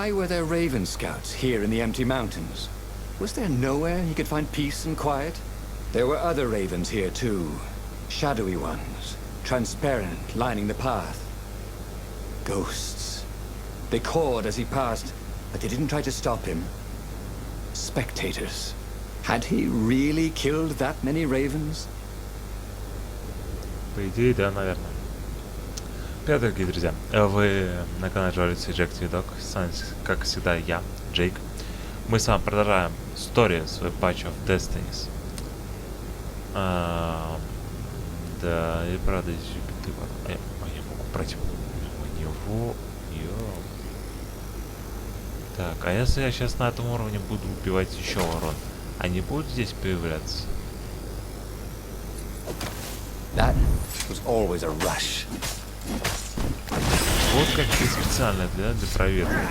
Why were there Raven Scouts here in the empty mountains? Was there nowhere he could find peace and quiet? There were other ravens here too. Shadowy ones, transparent, lining the path. Ghosts. They cawed as he passed, but they didn't try to stop him. Spectators. Had he really killed that many ravens? По идее, да, наверное. Привет, дорогие друзья. Вы на канале Жорец и Джек Твидок. С вами, как всегда, я, Джейк. Мы с вами продолжаем историю свой патч of Destinies. Да, и правда, я могу против него. Так, а если я сейчас на этом уровне буду убивать еще ворон, они будут здесь появляться? That was always a rush. Вот как и специально для проверки.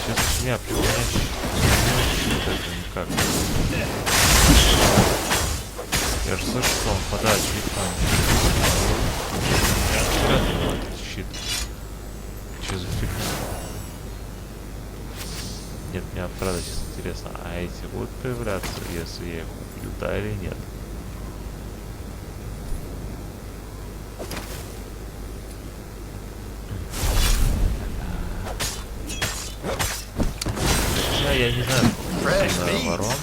Сейчас меня пригоняешь. Это никак. Я же слышу, что он падает щитом. Этот щит. Что за фигня? Нет, мне правда сейчас интересно, а эти будут появляться, если я их убью, да или нет? Хотя я не знаю, сколько ворон,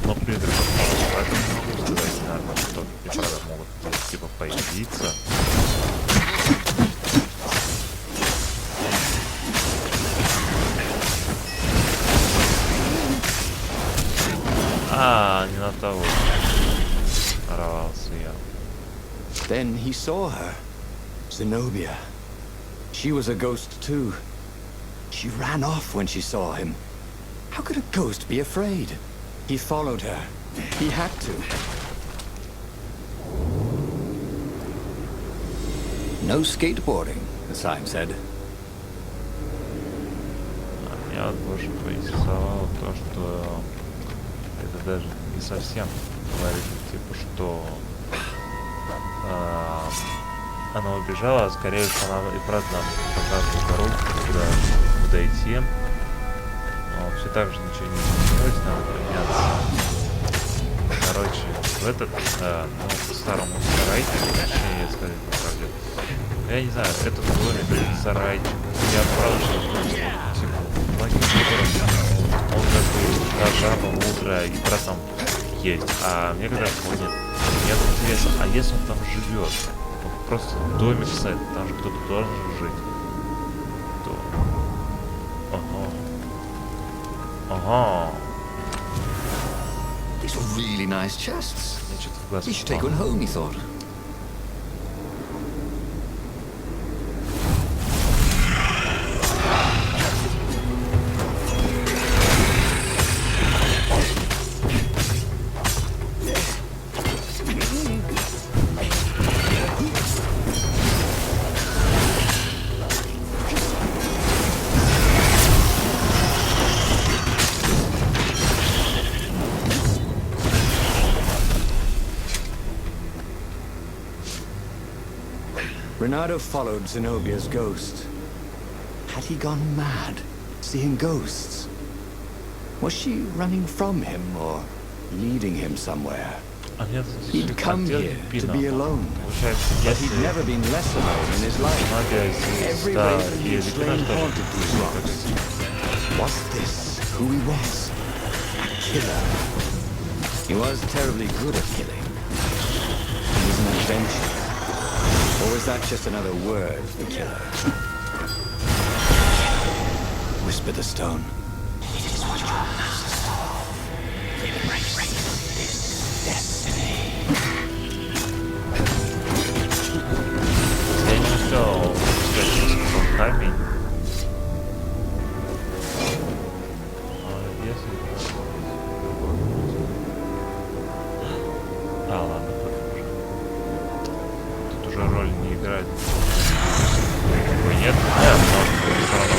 но призраков мало, поэтому не могу сказать, наверное, что и правда могут типа появиться. Не на того. Нарвался я. Then he saw her. Zenobia. She was a ghost too. She ran off when she saw him. How could a ghost be afraid? He followed her. He had to. No skateboarding, the sign said. Меня вот больше поинтересовало то, что это даже не совсем говорит, типа, что она убежала, а скорее всего она и правда нам показывает дорогу, куда идти. Но все так же ничего не изменилось, надо поменяться. Короче, в этот, старому сарайчику, точнее сказать по правде. Я не знаю, этот домик, сарайчик. Я правда, что типа, он как бы жаба мудрая и про там есть, а мне когда нет. Мне интересно, а если он там живет, вот просто домик ставит, там же кто-то должен жить, то... Ага. These were really nice chests. You should take one home, he thought. Renato followed Zenobia's ghost. Had he gone mad, seeing ghosts? Was she running from him or leading him somewhere? He'd come here to be alone, but he'd never been less alone in his life. Every raven he explained haunted these rocks. Was this who he was? A killer. He was terribly good at killing. He was an adventurer. Or was that just another word for killer? Whispered the stone. It is what your master saw. Embrace this destiny. Я не успел сказать, что камень. Ладно, тут уже роль не играет. Нет, но все равно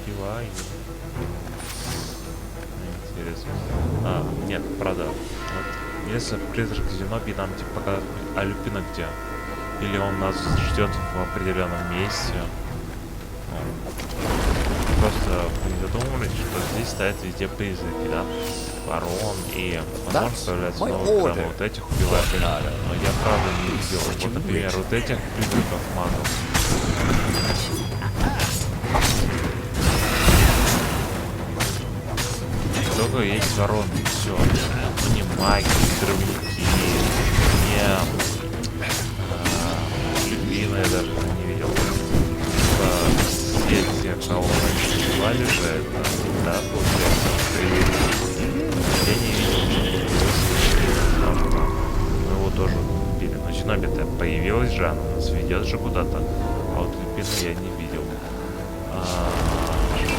убивай. Интересно. Нет, правда. Вот, если призрак Зенобии нам типа показывает, а Люпина где? Или он нас ждет в определенном месте? Просто вы не задумывались, что здесь стоят везде призраки, да? Ворон и возможно появляется много, когда мы вот этих убиваем. Но я правда не видел. Вот, например, вот этих призраков магов. Только есть вороны, и все. Ну не маги, не дровники, не любимые даже не видел. Все те, кого мы убивали же, это, да, получается, я не видел. Мы его тоже убили. Но Зенобия-то появилась же, она нас ведет же куда-то. А вот Люпина я не видел.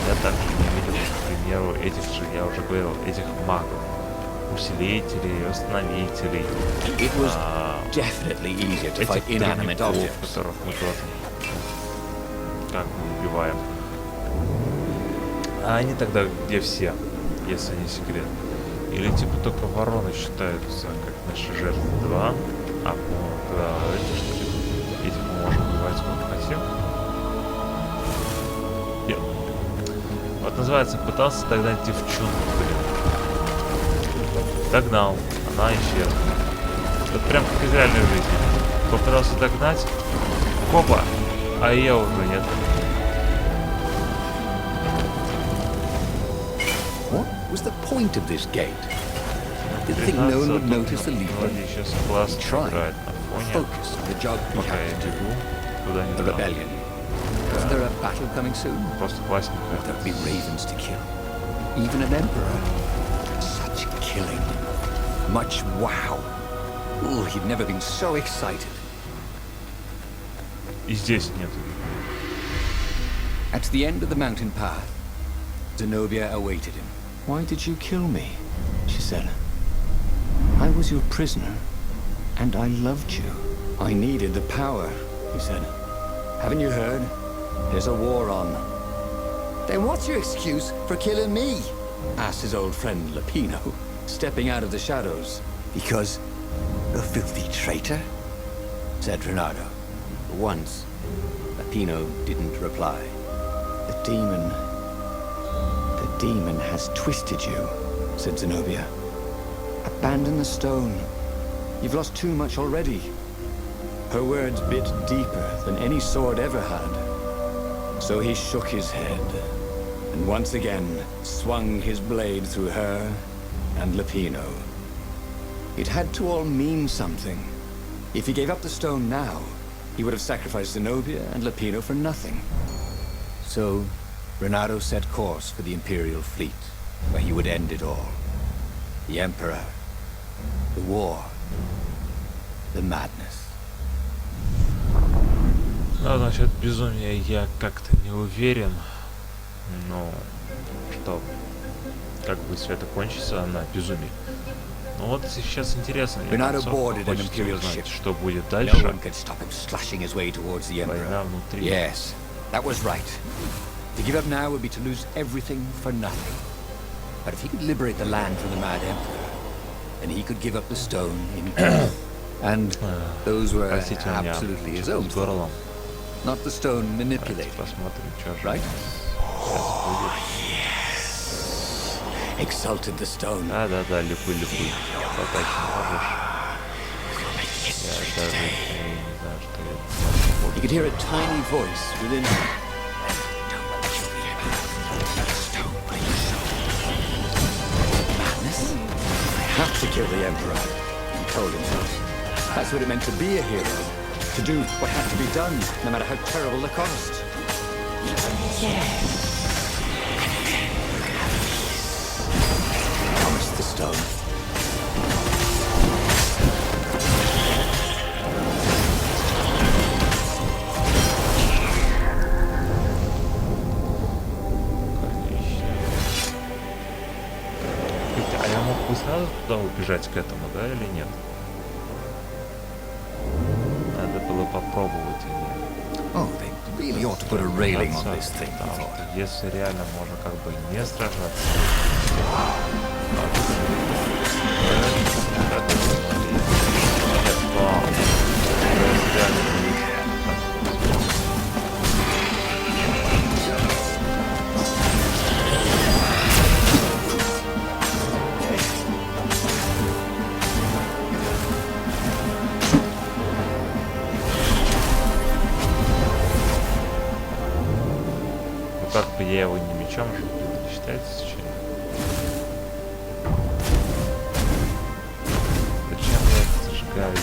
Я также не видел, к примеру, этих же, я уже говорил, этих магов. Усилителей, восстановителей. Этих дровников, которых мы тоже как бы убиваем. А они тогда где все, если не секрет? Или типа только вороны считаются как наши жертвы 2, а когда этих мы можем убивать сколько хотим? Вот называется, пытался догнать девчонку, блин. Догнал, она исчезла. Это прям как из реальной жизни. Попытался догнать, хопа, а ее уже нет. What was the point of this gate? Did you think no one would notice the leaper? Сейчас классно играет на фоне. Focus on the job we Пока я have to бегу, do. туда не The знаю. rebellion. Isn't there a battle coming soon? Просто классненько. There'll be ravens to kill. Even an emperor. Such killing. Much wow. Oh, he'd never been so excited. И здесь нет. At the end of the mountain path, Zenobia awaited him. Why did you kill me? She said. I was your prisoner, and I loved you. I needed the power, he said. Haven't you heard? There's a war on. Then what's your excuse for killing me? Asked his old friend Lapino, stepping out of the shadows. Because a filthy traitor? Said Renato. Once, Lapino didn't reply. The demon has twisted you, said Zenobia. Abandon the stone. You've lost too much already. Her words bit deeper than any sword ever had. So he shook his head, and once again swung his blade through her and Lapino. It had to all mean something. If he gave up the stone now, he would have sacrificed Zenobia and Lapino for nothing. So, Renato set course for the Imperial fleet, where he would end it all. The Emperor, the war, the madness. Да, насчет безумия я как-то не уверен. Ну, что, как бы все это кончится на безумии. Ну вот сейчас интересно, хочется узнать, что будет дальше. Война внутри. Yes, that was right. To give up now would be to lose everything for nothing. But if he could liberate the land from the Mad Emperor, then he could give up the stone in peace. And those were absolutely his own thoughts. Not the stone manipulated. Right? Oh, yes. Exalted the stone. Да, люблю. Пока не можешь. Я даже не знаю, что это. You could hear a tiny voice within him. Madness? I have to kill the Emperor, he told himself. That's what it meant to be a hero. To do what had to be done, no matter how terrible the cost. Yes. Promised the stone. А я мог бы сразу туда убежать к этому, да, или нет? Надо было попробовать. Oh, they'd really ought to put a railing on this thing, he потому thought. что если реально можно как бы не сражаться, как бы я его не мечом же, это считается чем? Зачем я это зажигаю?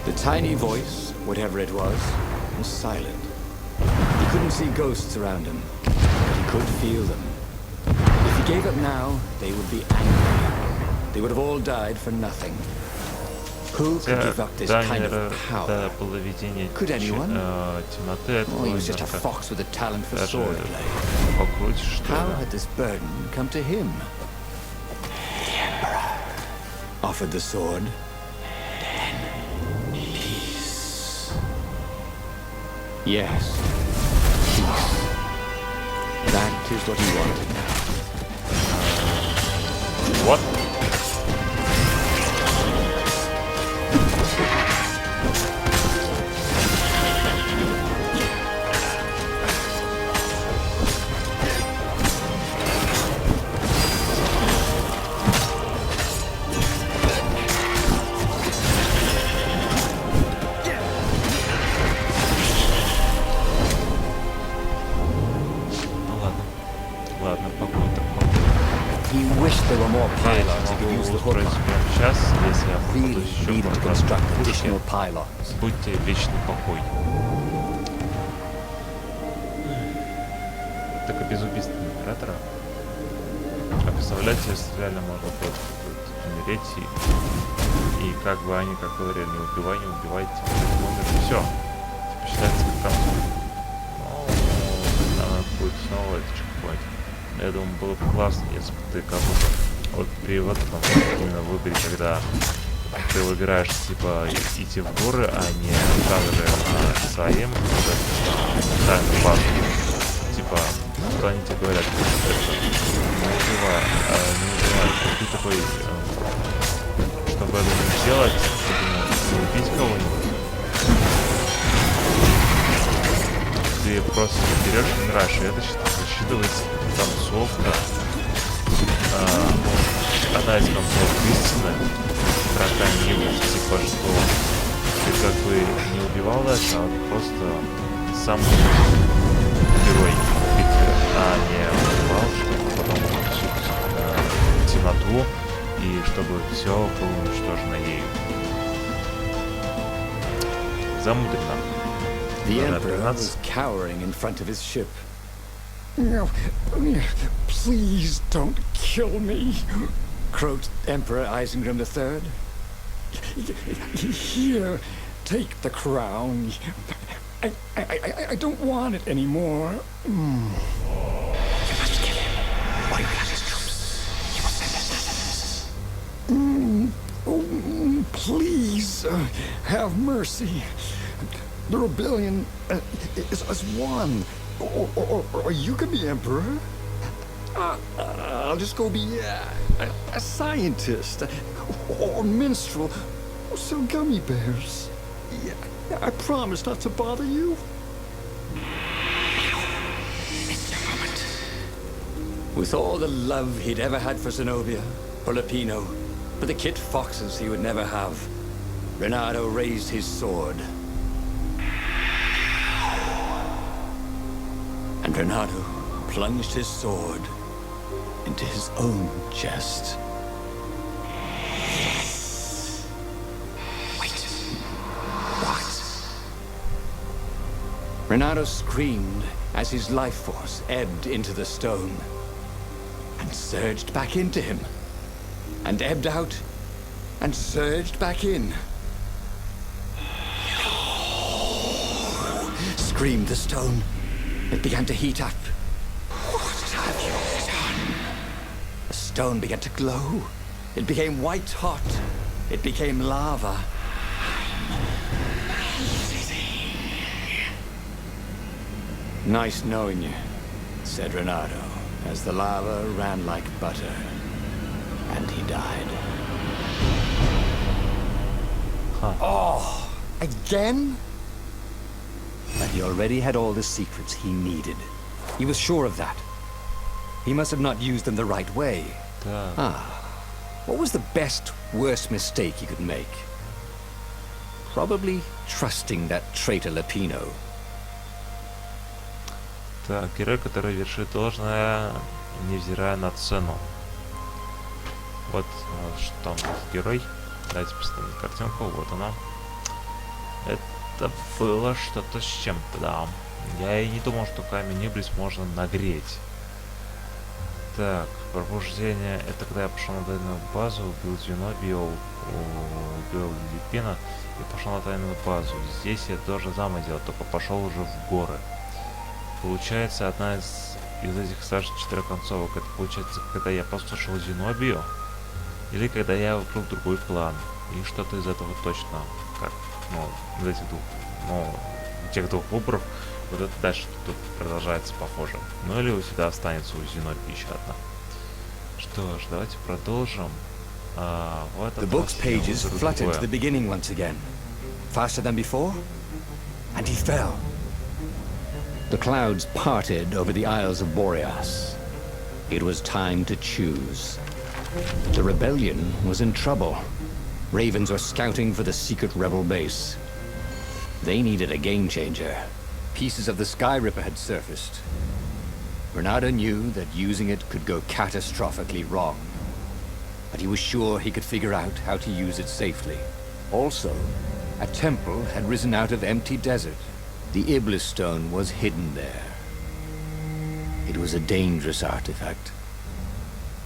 The tiny voice, whatever it was silent. He couldn't see ghosts around him, but he could feel them. If he gave up now, they would be angry. They would have all died for nothing. Who could give up this kind of power? Could anyone? Oh, he was just a fox with a talent for swordplay. How had this burden come to him? The Emperor offered the sword. Yes, peace. That is what he wanted now. What? He wished there were more pylons he could use the hook on. Сейчас, если я буду Really еще needed to construct additional pylons. будьте вечный покой. Так и без убийства императора. А представляете, если реально можно просто умереть и как бы они, как говорили, не убивайте, все. Типа считается как концов. Ну, надо будет снова это чекпоинт. Я думаю, было бы классно, если бы ты как бы вот при вот этом именно выборе, когда ты выбираешь типа идти в горы, а не также своим тайным базом. Типа, что они тебе говорят, не убивай, ты такой, чтобы это не сделать, чтобы не убить кого-нибудь. Ты просто берешь и умираешь, и это засчитывается концовка. Одна из концовок истины про Каниву, типа, что ты как бы не убивал дальше, а просто сам герой битвы, а не убивал, чтобы потом получить темноту и чтобы все было уничтожено ею. Замудрено. The Emperor was cowering in front of his ship. No, please don't kill me. Croaked Emperor Isengrim III. Here, take the crown. I don't want it anymore. You must kill him, or he will have his troops. He will send us. Please, have mercy. The rebellion is won. Or you can be emperor. I'll just go be a scientist, or minstrel, or sell gummy bears. Yeah, I promise not to bother you. It's your moment. With all the love he'd ever had for Zenobia, for Lupino, for the kit foxes he would never have, Renato raised his sword. And Renato plunged his sword into his own chest. Wait. Renato screamed as his life force ebbed into the stone and surged back into him, and ebbed out and surged back in. Screamed the stone. It began to heat up. What have you done? The stone began to glow. It became white hot. It became lava. Nice knowing you, said Renato, as the lava ran like butter. And he died. Huh. Oh, again? But he already had all the secrets he needed. He was sure of that. He must have not used them the right way. Да. What was the best, worst mistake he could make? Probably trusting that traitor Lapino. Так, герой, который вершит должное, невзирая на цену. Вот что там герой. Давайте поставим картинку, вот она. Это было что-то с чем-то, да. Я и не думал, что камень Иблис можно нагреть. Так, пробуждение. Это когда я пошел на тайную базу, убил Зенобио, убил Липина и пошел на тайную базу. Здесь я тоже замысел, только пошел уже в горы. Получается, одна из этих старших четырехконцовок, это получается, когда я послушал Зенобио, или когда я выбрал другой план. И что-то из этого точно, как, из этих двух, тех двух выборов, вот это дальше тут продолжается похоже. Ну или всегда останется у Зенобио еще одна. Что ж, давайте продолжим. Вот The book's pages fluttered to the beginning once again. Faster than before? And he fell. The clouds parted over the Isles of Boreas. It was time to choose. The rebellion was in trouble. Ravens were scouting for the secret rebel base. They needed a game changer. Pieces of the Sky Ripper had surfaced. Renato knew that using it could go catastrophically wrong. But he was sure he could figure out how to use it safely. Also, a temple had risen out of empty desert. The Iblis stone was hidden there. It was a dangerous artifact.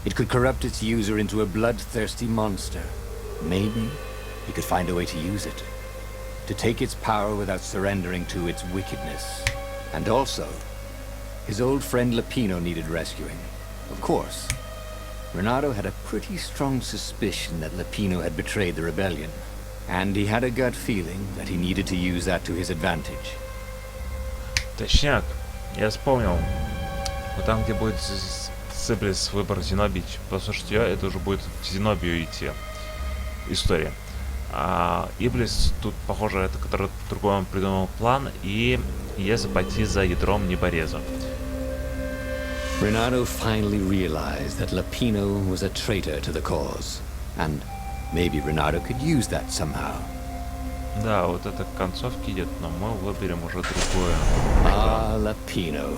It could corrupt its user into a bloodthirsty monster. Maybe he could find a way to use it, to take its power without surrendering to its wickedness. And also, his old friend Lapino needed rescuing. Of course, Renato had a pretty strong suspicion that Lapino had betrayed the rebellion, and he had a gut feeling that he needed to use that to his advantage. Точняк, я вспомнил. Вот там, где будет Иблис выбор Зенобич, послушайте, это уже будет в Зенобию идти. История. А Иблис тут, похоже, это который другой он придумал план, и если пойти за ядром небореза. Renato finally realized that Lapino was a traitor to the cause, and maybe Renato could use that somehow. Да, вот это к концовке идет, но мы выберем уже другое. Lapino.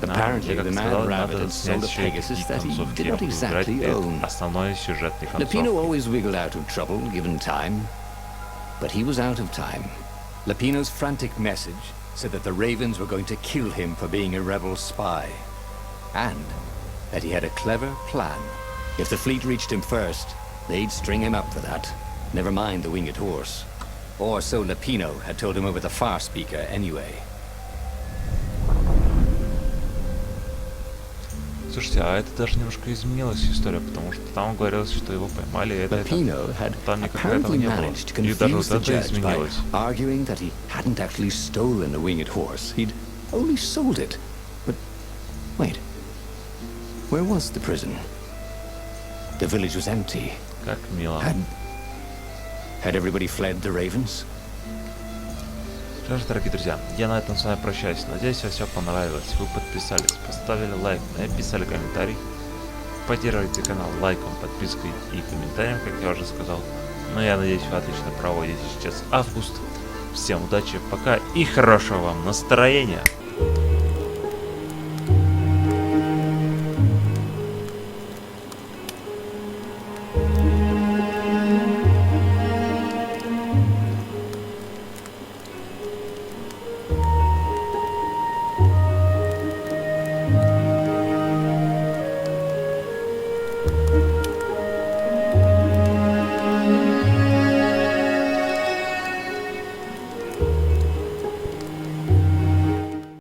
Apparently, the mad rabbit had sold a Pegasus that he did not exactly own. Основной сюжетной концовки. Lapino always wiggled out of trouble given time, but he was out of time. Lapino's frantic message said that the Ravens were going to kill him for being a rebel spy, and that he had a clever plan. If the fleet reached him first, they'd string him up for that. Never mind the winged horse. Or so Lapino had told him over the far speaker anyway. Слушайте, а это даже немножко изменилась история, потому что там говорилось, что его поймали, это там никогда этого не было. И даже вот это изменилось. Arguing that he hadn't actually stolen a winged horse, he'd only sold it. But wait, where was the prison? The village was empty. Как мило. Had everybody fled the Ravens? Что ж, дорогие друзья, я на этом с вами прощаюсь. Надеюсь, вам все понравилось. Вы подписались, поставили лайк, написали комментарий. Поддерживайте канал лайком, подпиской и комментарием, как я уже сказал. Ну, я надеюсь, вы отлично проводите сейчас август. Всем удачи, пока и хорошего вам настроения!